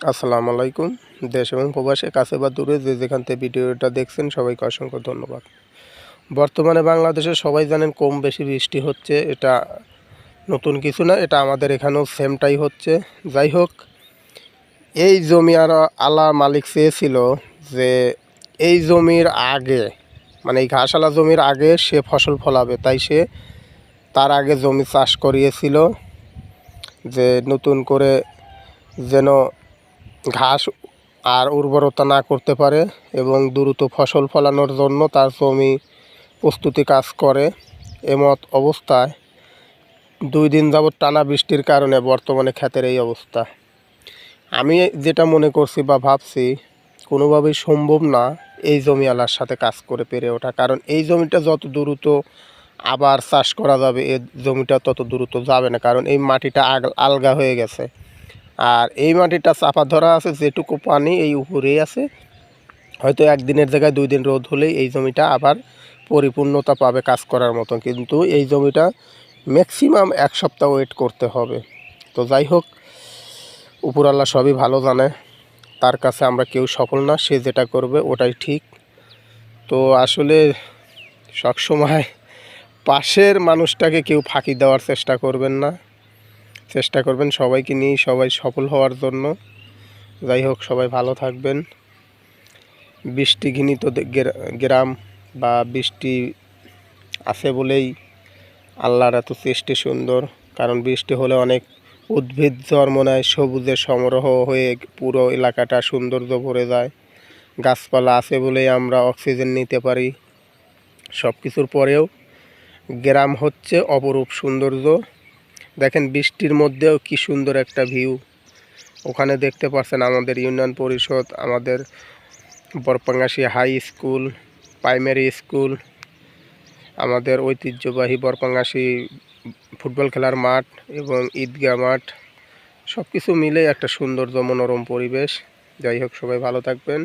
আসসালামু আলাইকুম। দেশ এবং প্রবাসে কাছে বা দূরে যে যেখান থেকে ভিডিওটা দেখছেন সবাইকে অসংখ্য ধন্যবাদ। বর্তমানে বাংলাদেশে সবাই জানেন কম বেশি বৃষ্টি হচ্ছে, এটা নতুন কিছু না, এটা আমাদের এখানেও সেমটাই হচ্ছে। যাই হোক, এই জমি আর আলা মালিক চেয়েছিল যে এই জমির আগে, মানে এই ঘাসআলা জমির আগে সে ফসল ফলাবে, তাই সে তার আগে জমি চাষ করিয়েছিল যে নতুন করে যেন ঘাস আর উর্বরতা না করতে পারে এবং দ্রুত ফসল ফলানোর জন্য তার জমি প্রস্তুতি কাজ করে। এমত অবস্থায় 2 দিন যাবৎ টানা বৃষ্টির কারণে বর্তমানে ক্ষেতের এই অবস্থা। আমি যেটা মনে করছি বা ভাবছি, কোনোভাবেই সম্ভব না এই জমিওয়ালার সাথে কাজ করে পেরে ওঠা, কারণ এই জমিটা যত দ্রুত আবার চাষ করা যাবে এই জমিটা তত দ্রুত যাবে না, কারণ এই মাটিটা আলগা হয়ে গেছে। আর এই মাটিটা চাপা ধরা আছে, যেটুকু পানি এই উপরেই আছে, হয়তো একদিনের জায়গায় 2 দিন রোদ হলেই এই জমিটা আবার পরিপূর্ণতা পাবে কাজ করার মতো, কিন্তু এই জমিটা ম্যাক্সিমাম 1 সপ্তাহ ওয়েট করতে হবে। তো যাই হোক, উপরওয়ালা সবই ভালো জানে, তার কাছে আমরা কেউ সফল না, সে যেটা করবে ওটাই ঠিক। তো আসলে সবসময় পাশের মানুষটাকে কেউ ফাঁকি দেওয়ার চেষ্টা করবেন না, চেষ্টা করবেন সবাইকে নিয়ে সবাই সফল হওয়ার জন্য। যাই হোক, সবাই ভালো থাকবেন। বৃষ্টিঘিনিত গ্রাম বা বৃষ্টি আছে বলেই আল্লাহর এত সৃষ্টি সুন্দর, কারণ বৃষ্টি হলে অনেক উদ্ভিদ জন্মায়, সবুজের সমারোহ হয়ে পুরো এলাকাটা সৌন্দর্য ভরে যায়। গাছপালা আছে বলেই আমরা অক্সিজেন নিতে পারি। সব কিছুর পরেও গ্রাম হচ্ছে অপরূপ সৌন্দর্য। দেখেন বৃষ্টির মধ্যেও কি সুন্দর একটা ভিউ। ওখানে দেখতে পাচ্ছেন আমাদের ইউনিয়ন পরিষদ, আমাদের বরপাঙ্গাসী হাই স্কুল, প্রাইমারি স্কুল, আমাদের ঐতিহ্যবাহী বরপাঙ্গাসী ফুটবল খেলার মাঠ এবং ঈদগাহ মাঠ, সব কিছু মিলে একটা সৌন্দর্য মনোরম পরিবেশ। যাই হোক, সবাই ভালো থাকবেন।